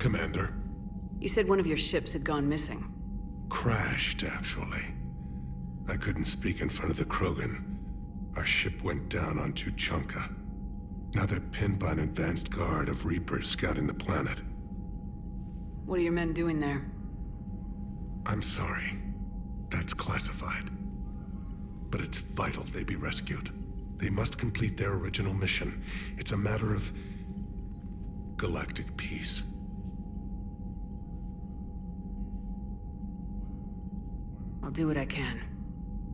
Commander. You said one of your ships had gone missing. Crashed, actually. I couldn't speak in front of the Krogan. Our ship went down on Tuchanka. Now they're pinned by an advanced guard of Reapers scouting the planet. What are your men doing there? I'm sorry. That's classified. But it's vital they be rescued. They must complete their original mission. It's a matter of galactic peace. I'll do what I can.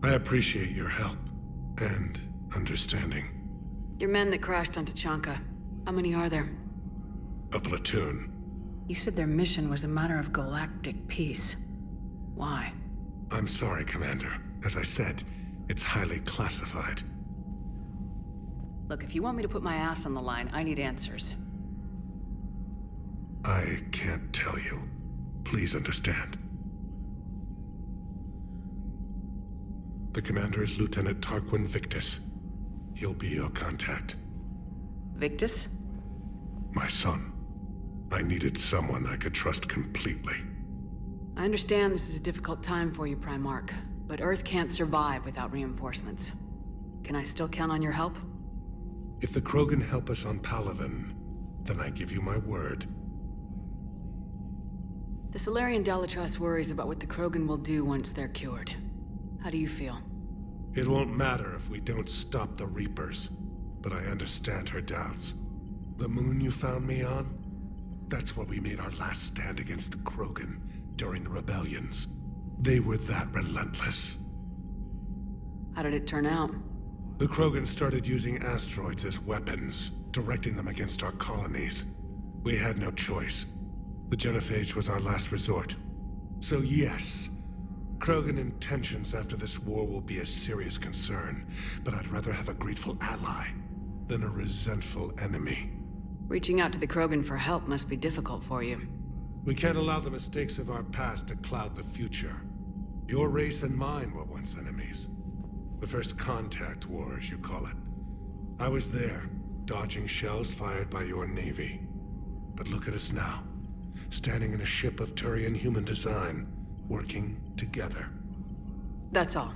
I appreciate your help and understanding. Your men that crashed on Tuchanka, how many are there? A platoon. You said their mission was a matter of galactic peace. Why? I'm sorry, Commander. As I said, it's highly classified. Look, if you want me to put my ass on the line, I need answers. I can't tell you. Please understand. The commander is Lieutenant Tarquin Victus. He'll be your contact. Victus? My son. I needed someone I could trust completely. I understand this is a difficult time for you, Primarch, but Earth can't survive without reinforcements. Can I still count on your help? If the Krogan help us on Palaven, then I give you my word. The Solarian Dalatrass worries about what the Krogan will do once they're cured. How do you feel? It won't matter if we don't stop the Reapers, but I understand her doubts. The moon you found me on? That's where we made our last stand against the Krogan during the rebellions. They were that relentless. How did it turn out? The Krogan started using asteroids as weapons, directing them against our colonies. We had no choice. The Genophage was our last resort. So yes, Krogan intentions after this war will be a serious concern, but I'd rather have a grateful ally than a resentful enemy. Reaching out to the Krogan for help must be difficult for you. We can't allow the mistakes of our past to cloud the future. Your race and mine were once enemies. The First Contact War, as you call it. I was there, dodging shells fired by your navy. But look at us now, standing in a ship of Turian human design, working together. That's all.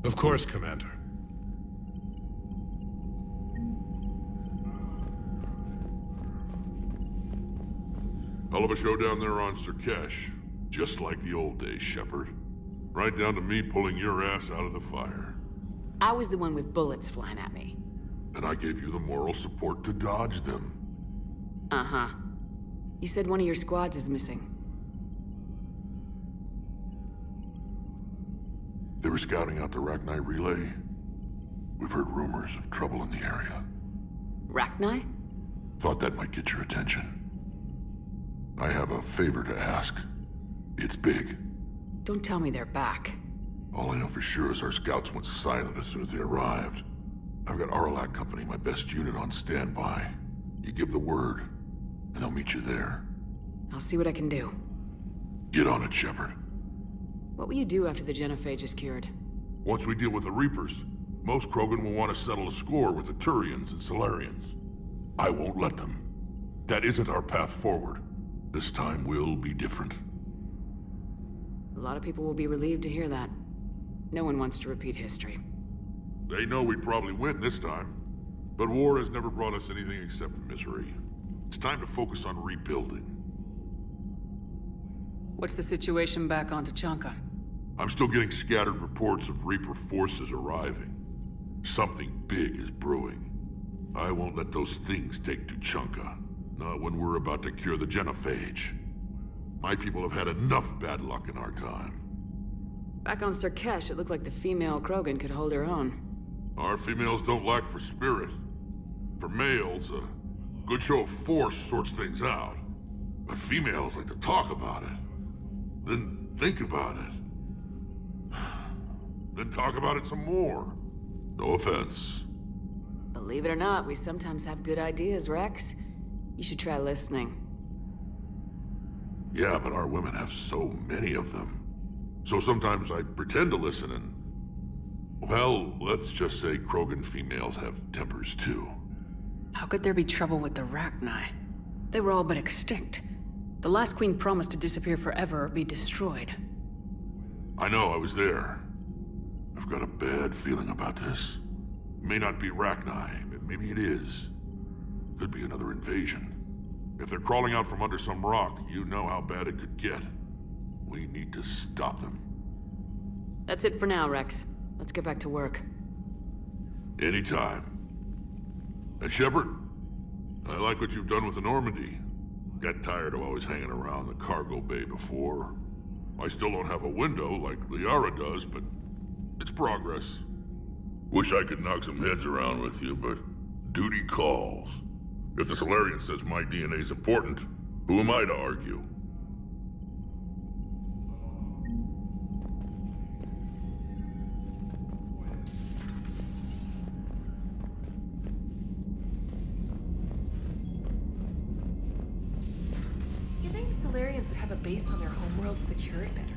Of course, Commander. Hell of a show down there on Surkesh. Just like the old days, Shepard. Right down to me pulling your ass out of the fire. I was the one with bullets flying at me. And I gave you the moral support to dodge them. Uh-huh. You said one of your squads is missing. They were scouting out the Rachni relay. We've heard rumors of trouble in the area. Rachni? Thought that might get your attention. I have a favor to ask. It's big. Don't tell me they're back. All I know for sure is our scouts went silent as soon as they arrived. I've got Aralak Company, my best unit, on standby. You give the word, and I'll meet you there. I'll see what I can do. Get on it, Shepard. What will you do after the Genophage is cured? Once we deal with the Reapers, most Krogan will want to settle a score with the Turians and Solarians. I won't let them. That isn't our path forward. This time will be different. A lot of people will be relieved to hear that. No one wants to repeat history. They know we'd probably win this time. But war has never brought us anything except misery. It's time to focus on rebuilding. What's the situation back on Tuchanka? I'm still getting scattered reports of Reaper forces arriving. Something big is brewing. I won't let those things take Tuchanka. Not when we're about to cure the Genophage. My people have had enough bad luck in our time. Back on Surkesh, it looked like the female Krogan could hold her own. Our females don't lack for spirit. For males, a good show of force sorts things out. But females like to talk about it. Then think about it. Then talk about it some more. No offense. Believe it or not, we sometimes have good ideas, Rex. You should try listening. Yeah, but our women have so many of them. So sometimes I pretend to listen and... Well, let's just say Krogan females have tempers too. How could there be trouble with the Rachni? They were all but extinct. The last queen promised to disappear forever or be destroyed. I know, I was there. I've got a bad feeling about this. It may not be Rachni, maybe it is. Could be another invasion. If they're crawling out from under some rock, you know how bad it could get. We need to stop them. That's it for now, Rex. Let's get back to work. Anytime. And Shepard, I like what you've done with the Normandy. Got tired of always hanging around the cargo bay before. I still don't have a window like Liara does, but it's progress. Wish I could knock some heads around with you, but duty calls. If the Solarian says my DNA's important, who am I to argue? You think Solarians would have a base on their homeworld secured better?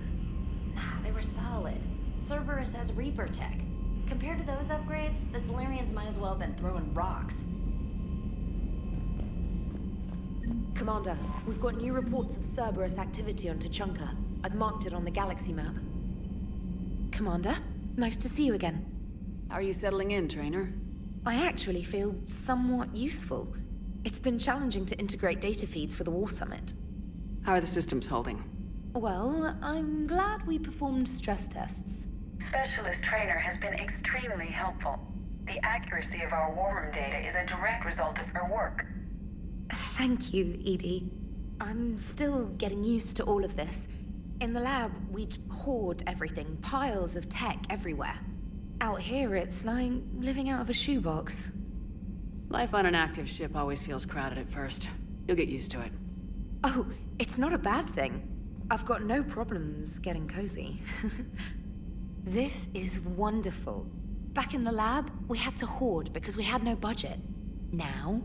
Nah, they were solid. Cerberus has Reaper tech. Compared to those upgrades, the Solarians might as well have been throwing rocks. Commander, we've got new reports of Cerberus activity on Tuchanka. I've marked it on the galaxy map. Commander, nice to see you again. How are you settling in, Trainer? I actually feel somewhat useful. It's been challenging to integrate data feeds for the War Summit. How are the systems holding? Well, I'm glad we performed stress tests. Specialist Trainer has been extremely helpful. The accuracy of our war room data is a direct result of her work. Thank you, Edie. I'm still getting used to all of this. In the lab, we'd hoard everything, piles of tech everywhere. Out here, it's like living out of a shoebox. Life on an active ship always feels crowded at first. You'll get used to it. Oh, it's not a bad thing. I've got no problems getting cozy. This is wonderful. Back in the lab, we had to hoard because we had no budget. Now,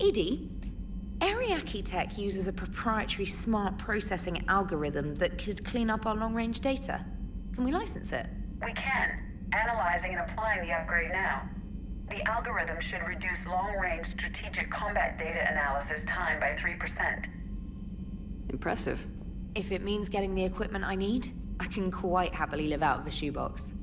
Edie, Ariake Tech uses a proprietary smart processing algorithm that could clean up our long-range data. Can we license it? We can. Analyzing and applying the upgrade now. The algorithm should reduce long-range strategic combat data analysis time by 3%. Impressive. If it means getting the equipment I need, I can quite happily live out of a shoebox.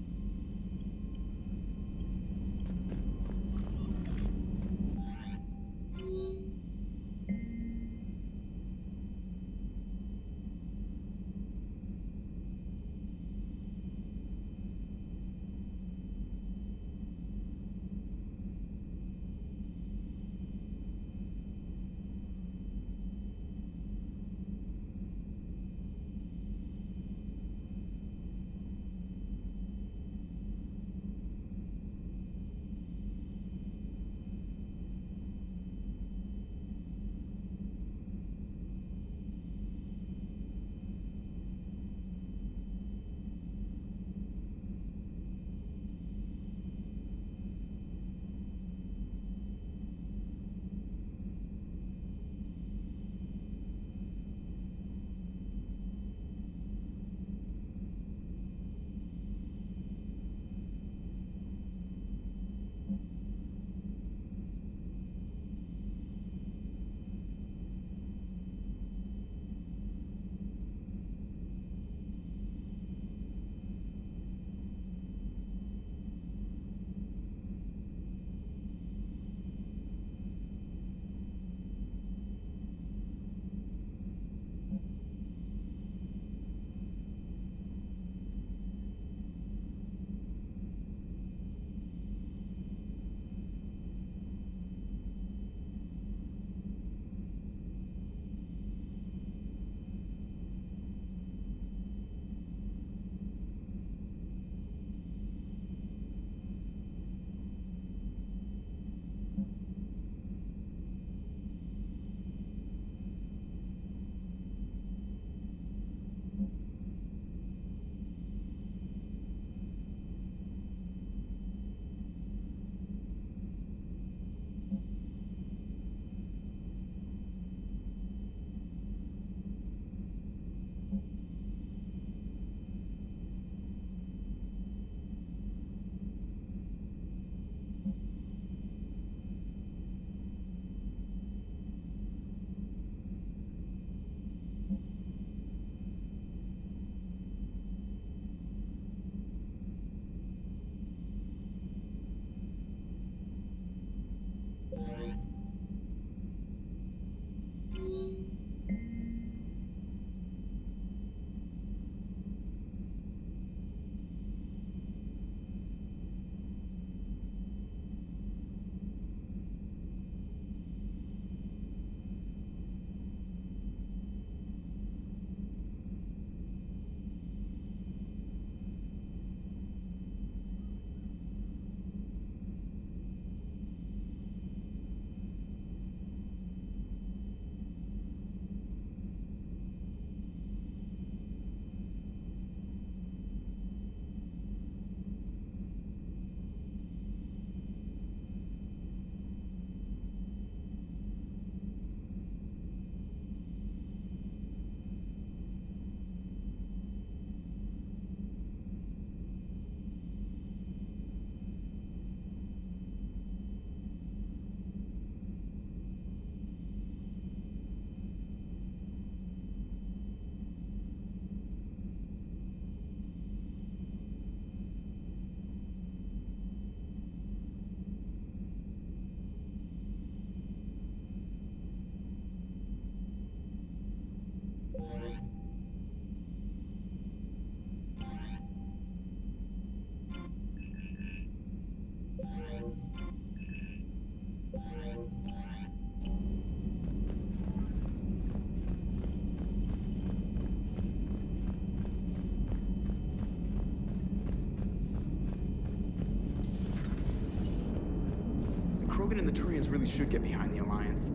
Krogan and the Turians really should get behind the Alliance.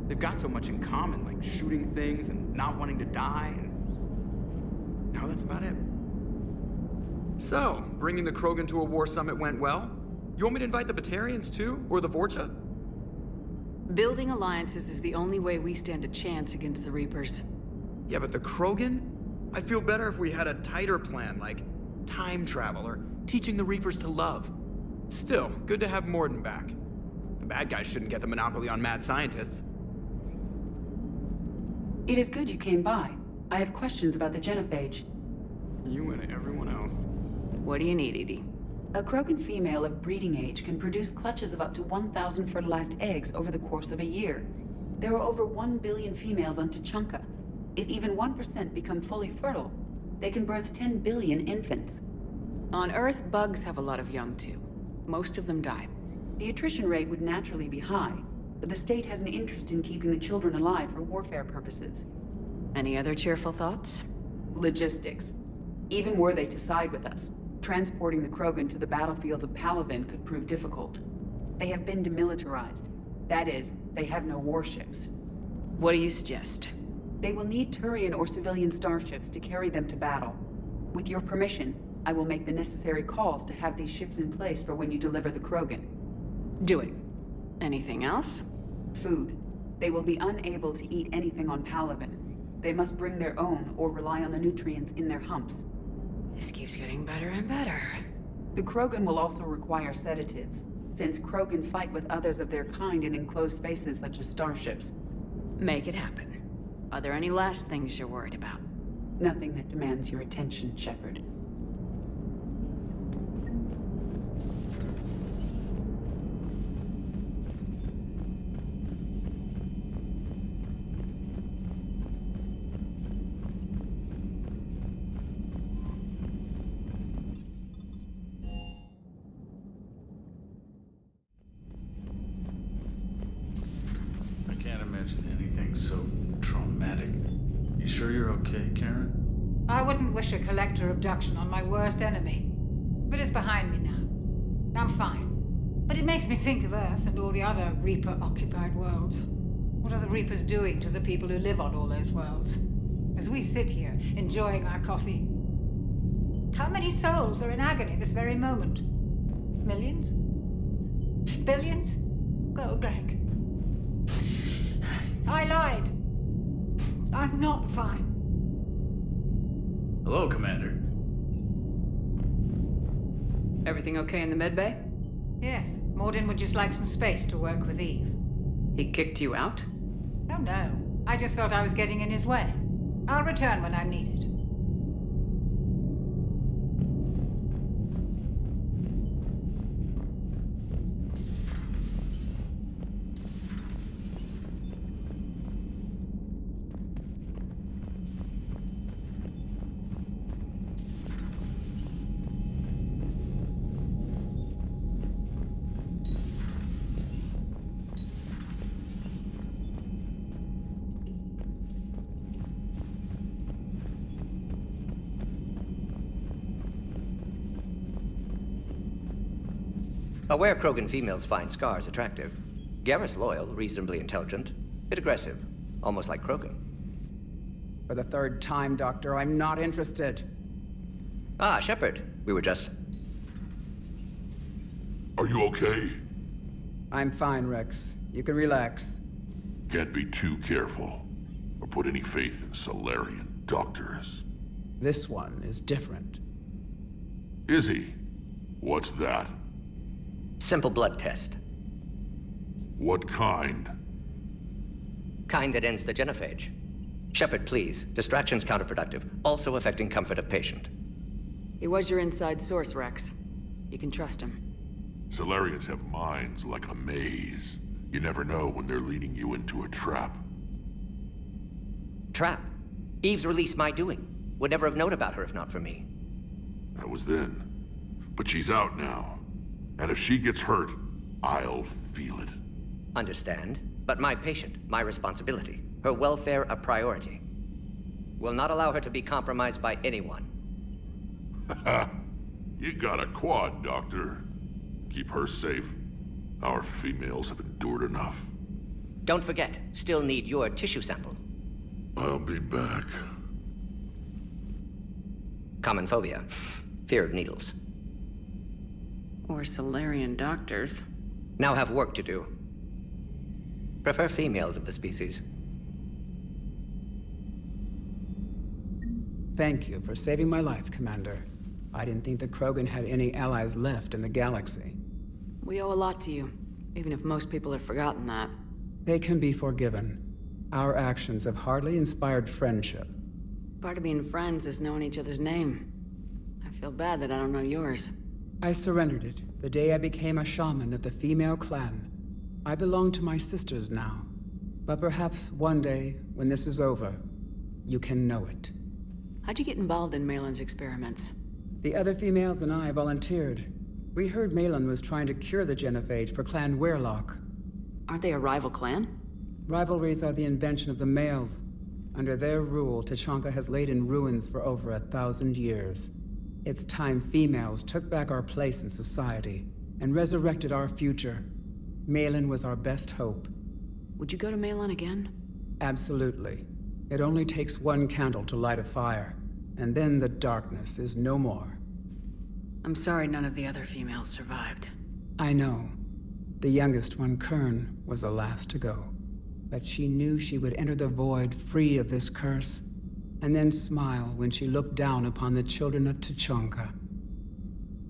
They've got so much in common, like shooting things and not wanting to die, and now that's about it. So, bringing the Krogan to a war summit went well? You want me to invite the Batarians too, or the Vorcha? Building alliances is the only way we stand a chance against the Reapers. Yeah, but the Krogan? I'd feel better if we had a tighter plan, like time travel or teaching the Reapers to love. Still, good to have Mordin back. The bad guys shouldn't get the monopoly on mad scientists. It is good you came by. I have questions about the genophage. You and everyone else. What do you need, Edie? A Krogan female of breeding age can produce clutches of up to 1,000 fertilized eggs over the course of a year. There are over 1 billion females on Tuchanka. If even 1% become fully fertile, they can birth 10 billion infants. On Earth, bugs have a lot of young too. Most of them die. The attrition rate would naturally be high, but the state has an interest in keeping the children alive for warfare purposes. Any other cheerful thoughts? Logistics. Even were they to side with us, transporting the Krogan to the battlefields of Palaven could prove difficult. They have been demilitarized. That is, they have no warships. What do you suggest? They will need Turian or civilian starships to carry them to battle. With your permission, I will make the necessary calls to have these ships in place for when you deliver the Krogan. Do it. Anything else? Food. They will be unable to eat anything on Palaven. They must bring their own or rely on the nutrients in their humps. This keeps getting better and better. The Krogan will also require sedatives, since Krogan fight with others of their kind in enclosed spaces such as starships. Make it happen. Are there any last things you're worried about? Nothing that demands your attention, Shepard. I can't imagine anything so traumatic. You sure you're okay, Karen? I wouldn't wish a collector abduction on my worst enemy. But it's behind me now. I'm fine. But it makes me think of Earth and all the other Reaper-occupied worlds. What are the Reapers doing to the people who live on all those worlds? As we sit here, enjoying our coffee. How many souls are in agony this very moment? Millions? Billions? Go, Greg. I lied. I'm not fine. Hello, Commander. Everything okay in the medbay? Yes, Mordin would just like some space to work with Eve. He kicked you out? Oh no, I just felt I was getting in his way. I'll return when I'm needed. Aware Krogan females find Scars attractive. Garrus loyal, reasonably intelligent, bit aggressive, almost like Krogan. For the third time, Doctor, I'm not interested. Ah, Shepard. We were just... Are you okay? I'm fine, Rex. You can relax. Can't be too careful, or put any faith in Solarian doctors. This one is different. Is he? What's that? Simple blood test. What kind? Kind that ends the genophage. Shepard, please. Distraction's counterproductive, also affecting comfort of patient. He was your inside source, Rex. You can trust him. Solarians have minds like a maze. You never know when they're leading you into a trap. Trap? Eve's release my doing. Would never have known about her if not for me. That was then. But she's out now. And if she gets hurt, I'll feel it. Understand. But my patient, my responsibility. Her welfare a priority. Will not allow her to be compromised by anyone. You got a quad, Doctor. Keep her safe. Our females have endured enough. Don't forget, still need your tissue sample. I'll be back. Common phobia. Fear of needles. Or Solarian doctors. Now have work to do. Prefer females of the species. Thank you for saving my life, Commander. I didn't think the Krogan had any allies left in the galaxy. We owe a lot to you, even if most people have forgotten that. They can be forgiven. Our actions have hardly inspired friendship. Part of being friends is knowing each other's name. I feel bad that I don't know yours. I surrendered it the day I became a shaman of the female clan. I belong to my sisters now. But perhaps one day, when this is over, you can know it. How'd you get involved in Malin's experiments? The other females and I volunteered. We heard Malin was trying to cure the genophage for Clan Weirlock. Aren't they a rival clan? Rivalries are the invention of the males. Under their rule, Tuchanka has laid in ruins for over 1,000 years. It's time females took back our place in society and resurrected our future. Malin was our best hope. Would you go to Malin again? Absolutely. It only takes one candle to light a fire, and then the darkness is no more. I'm sorry none of the other females survived. I know. The youngest one, Kern, was the last to go. But she knew she would enter the void free of this curse, and then smile when she looked down upon the children of Tuchanka.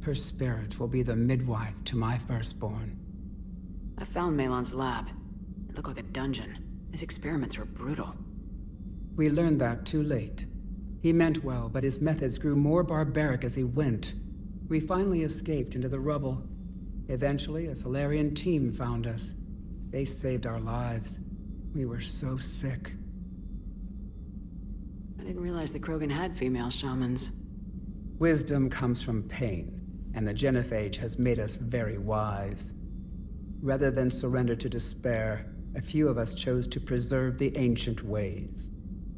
Her spirit will be the midwife to my firstborn. I found Malin's lab. It looked like a dungeon. His experiments were brutal. We learned that too late. He meant well, but his methods grew more barbaric as he went. We finally escaped into the rubble. Eventually, a Solarian team found us. They saved our lives. We were so sick. I didn't realize the Krogan had female shamans. Wisdom comes from pain, and the genophage has made us very wise. Rather than surrender to despair, a few of us chose to preserve the ancient ways.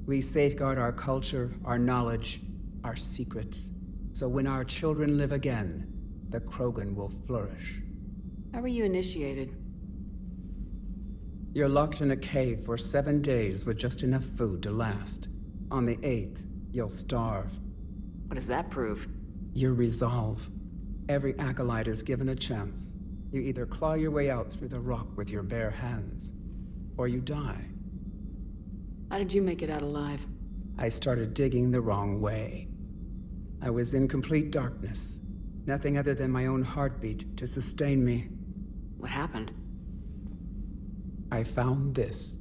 We safeguard our culture, our knowledge, our secrets. So when our children live again, the Krogan will flourish. How were you initiated? You're locked in a cave for 7 days with just enough food to last. On the 8th, you'll starve. What does that prove? Your resolve. Every acolyte is given a chance. You either claw your way out through the rock with your bare hands, or you die. How did you make it out alive? I started digging the wrong way. I was in complete darkness. Nothing other than my own heartbeat to sustain me. What happened? I found this.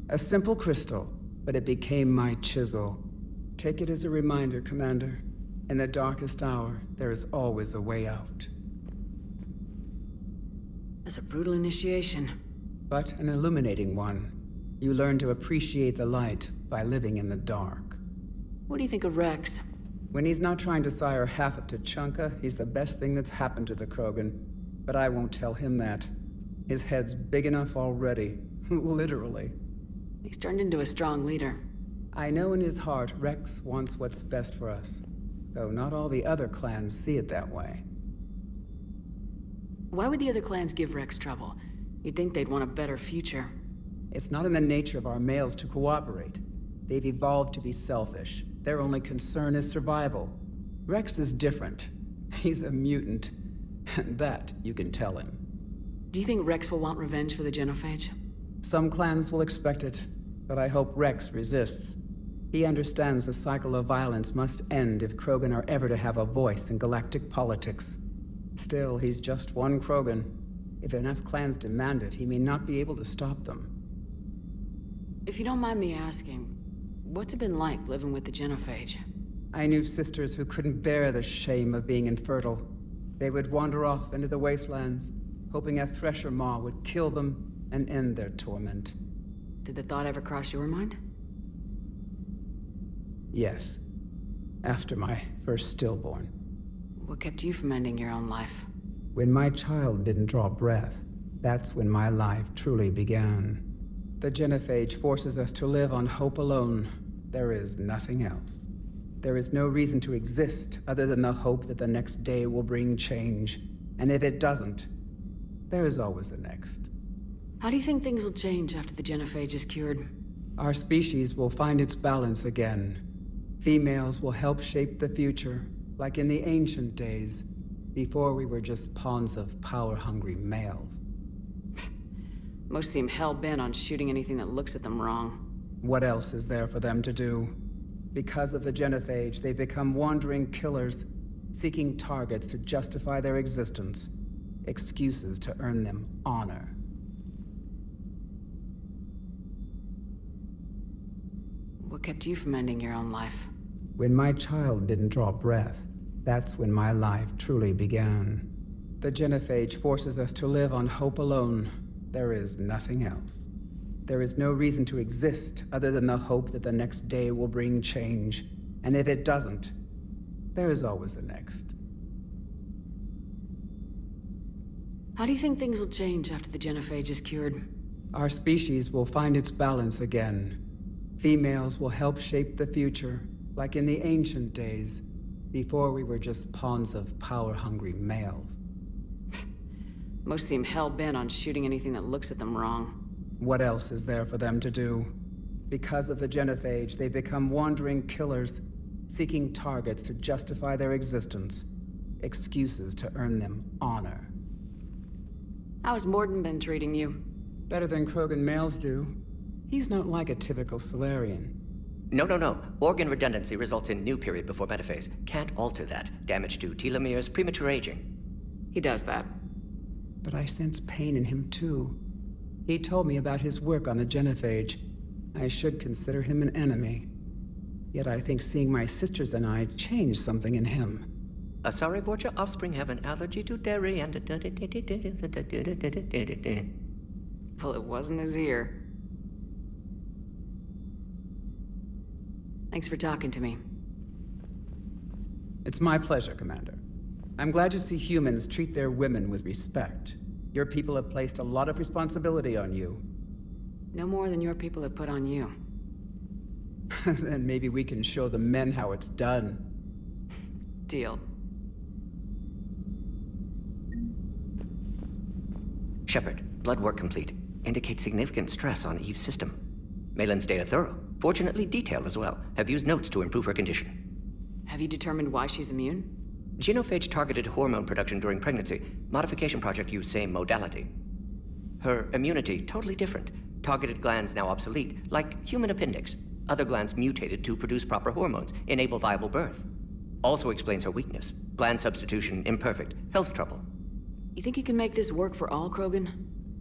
A simple crystal, but it became my chisel. Take it as a reminder, Commander. In the darkest hour, there is always a way out. That's a brutal initiation. But an illuminating one. You learn to appreciate the light by living in the dark. What do you think of Rex? When he's not trying to sire half of Tuchanka, he's the best thing that's happened to the Krogan. But I won't tell him that. His head's big enough already. Literally. He's turned into a strong leader. I know in his heart Rex wants what's best for us. Though not all the other clans see it that way. Why would the other clans give Rex trouble? You'd think they'd want a better future. It's not in the nature of our males to cooperate. They've evolved to be selfish. Their only concern is survival. Rex is different. He's a mutant. And that you can tell him. Do you think Rex will want revenge for the Genophage? Some clans will expect it, but I hope Rex resists. He understands the cycle of violence must end if Krogan are ever to have a voice in galactic politics. Still, he's just one Krogan. If enough clans demand it, he may not be able to stop them. If you don't mind me asking, what's it been like living with the Genophage? I knew sisters who couldn't bear the shame of being infertile. They would wander off into the wastelands, hoping a Thresher Maw would kill them and end their torment. Did the thought ever cross your mind? Yes. After my first stillborn. What kept you from ending your own life? When my child didn't draw breath, that's when my life truly began. The Genophage forces us to live on hope alone. There is nothing else. There is no reason to exist other than the hope that the next day will bring change. And if it doesn't, there is always the next. How do you think things will change after the Genophage is cured? Our species will find its balance again. Females will help shape the future, like in the ancient days, before we were just pawns of power-hungry males. Most seem hell-bent on shooting anything that looks at them wrong. What else is there for them to do? Because of the Genophage, they become wandering killers, seeking targets to justify their existence, excuses to earn them honor. What kept you from ending your own life? When my child didn't draw breath, that's when my life truly began. The Genophage forces us to live on hope alone. There is nothing else. There is no reason to exist other than the hope that the next day will bring change. And if it doesn't, there is always the next. How do you think things will change after the Genophage is cured? Our species will find its balance again. Females will help shape the future, like in the ancient days, before we were just pawns of power-hungry males. Most seem hell-bent on shooting anything that looks at them wrong. What else is there for them to do? Because of the Genophage, they become wandering killers, seeking targets to justify their existence, excuses to earn them honor. How has Mordin been treating you? Better than Krogan males do. He's not like a typical Solarian. No. Organ redundancy results in new period before metaphase. Can't alter that. Damage to telomeres, premature aging. He does that. But I sense pain in him too. He told me about his work on the Genophage. I should consider him an enemy. Yet I think seeing my sisters and I changed something in him. Asari Vorcha offspring have an allergy to dairy and... Well, it wasn't his ear. Thanks for talking to me. It's my pleasure, Commander. I'm glad to see humans treat their women with respect. Your people have placed a lot of responsibility on you. No more than your people have put on you. Then maybe we can show the men how it's done. Deal. Shepard, blood work complete. Indicates significant stress on Eve's system. Malin's data thorough. Fortunately detailed as well. Have used notes to improve her condition. Have you determined why she's immune? Genophage targeted hormone production during pregnancy. Modification project used same modality. Her immunity totally different. Targeted glands now obsolete, like human appendix. Other glands mutated to produce proper hormones, enable viable birth. Also explains her weakness. Gland substitution imperfect. Health trouble. You think you can make this work for all Krogan?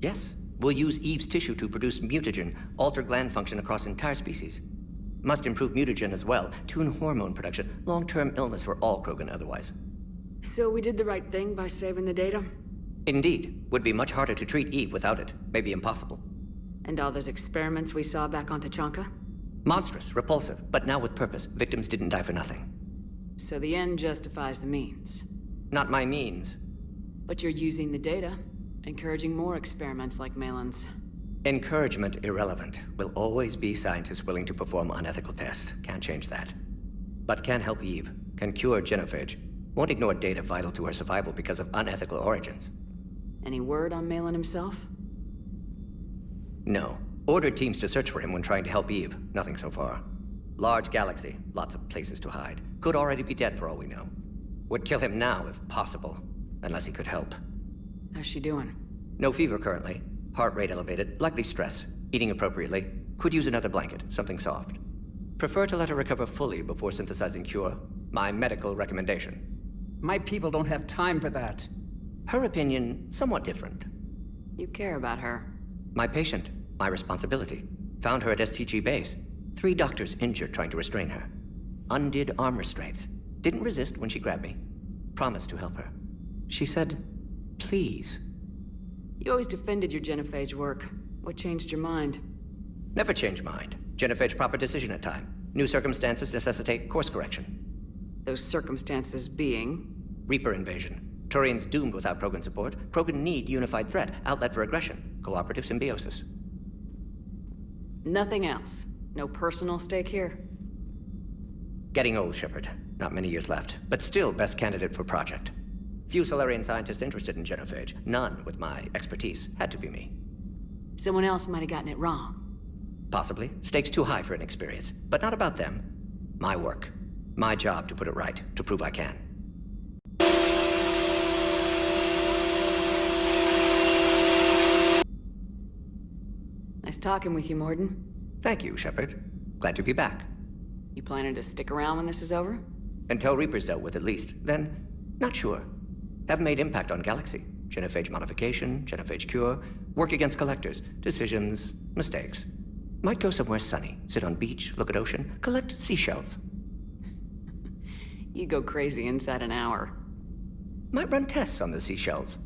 Yes. We'll use Eve's tissue to produce mutagen, alter gland function across entire species. Must improve mutagen as well, tune hormone production, long-term illness for all Krogan otherwise. So we did the right thing by saving the data? Indeed. Would be much harder to treat Eve without it. Maybe impossible. And all those experiments we saw back on Tuchanka? Monstrous, repulsive, but now with purpose. Victims didn't die for nothing. So the end justifies the means. Not my means. But you're using the data, encouraging more experiments like Malin's. Encouragement irrelevant. Will always be scientists willing to perform unethical tests. Can't change that. But can help Eve. Can cure Genophage. Won't ignore data vital to her survival because of unethical origins. Any word on Malin himself? No. Ordered teams to search for him when trying to help Eve. Nothing so far. Large galaxy, lots of places to hide. Could already be dead for all we know. Would kill him now if possible, unless he could help. How's she doing? No fever currently. Heart rate elevated, likely stress. Eating appropriately. Could use another blanket, something soft. Prefer to let her recover fully before synthesizing cure. My medical recommendation. My people don't have time for that. Her opinion, somewhat different. You care about her. My patient, my responsibility. Found her at STG base. 3 doctors injured trying to restrain her. Undid arm restraints. Didn't resist when she grabbed me. Promised to help her. She said, please. You always defended your genophage work. What changed your mind? Never change mind. Genophage proper decision at time. New circumstances necessitate course correction. Those circumstances being? Reaper invasion. Turians doomed without Krogan support. Krogan need unified threat, outlet for aggression, cooperative symbiosis. Nothing else? No personal stake here? Getting old, Shepard. Not many years left, but still best candidate for project. Few Solarian scientists interested in genophage. None with my expertise. Had to be me. Someone else might have gotten it wrong. Possibly. Stakes too high for inexperience. But not about them. My work. My job to put it right, to prove I can. Nice talking with you, Mordin. Thank you, Shepard. Glad to be back. You planning to stick around when this is over? Until Reaper's dealt with, at least. Then, not sure. Have made impact on Galaxy. Genophage modification, genophage cure, work against collectors, decisions, mistakes. Might go somewhere sunny, sit on beach, look at ocean, collect seashells. You go crazy inside an hour. Might run tests on the seashells.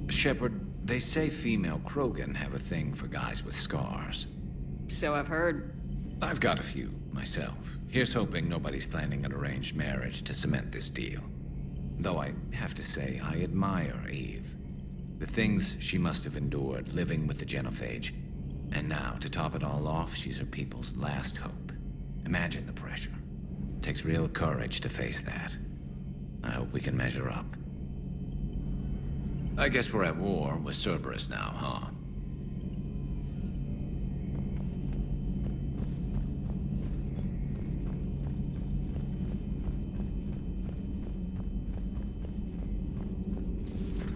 Shepard, they say female Krogan have a thing for guys with scars. So I've heard. I've got a few, myself. Here's hoping nobody's planning an arranged marriage to cement this deal. Though I have to say, I admire Eve. The things she must have endured living with the genophage. And now, to top it all off, she's her people's last hope. Imagine the pressure. Takes real courage to face that. I hope we can measure up. I guess we're at war with Cerberus now, huh?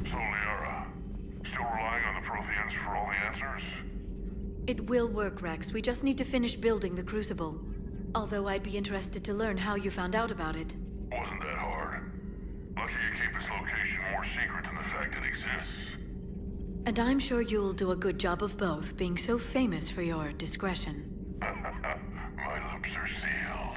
So, Liara, still relying on the Protheans for all the answers? It will work, Rex. We just need to finish building the Crucible. Although I'd be interested to learn how you found out about it. Wasn't that hard. Lucky you keep its location more secret than the fact it exists. And I'm sure you'll do a good job of both, being so famous for your discretion. My lips are sealed.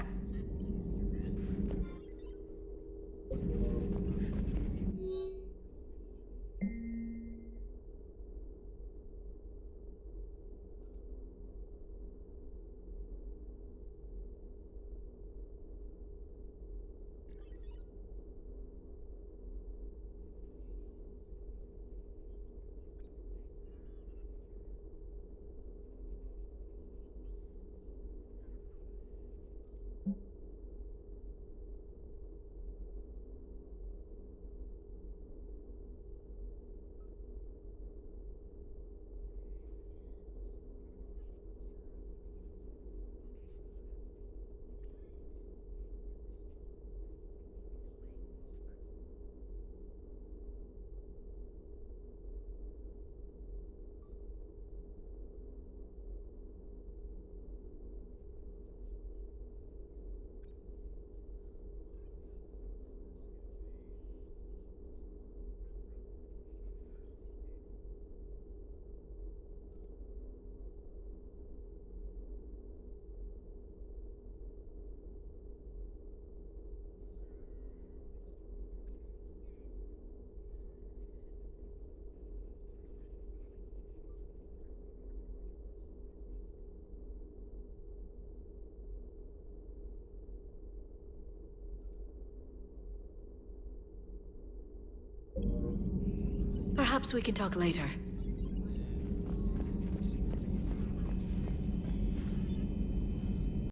Perhaps we can talk later.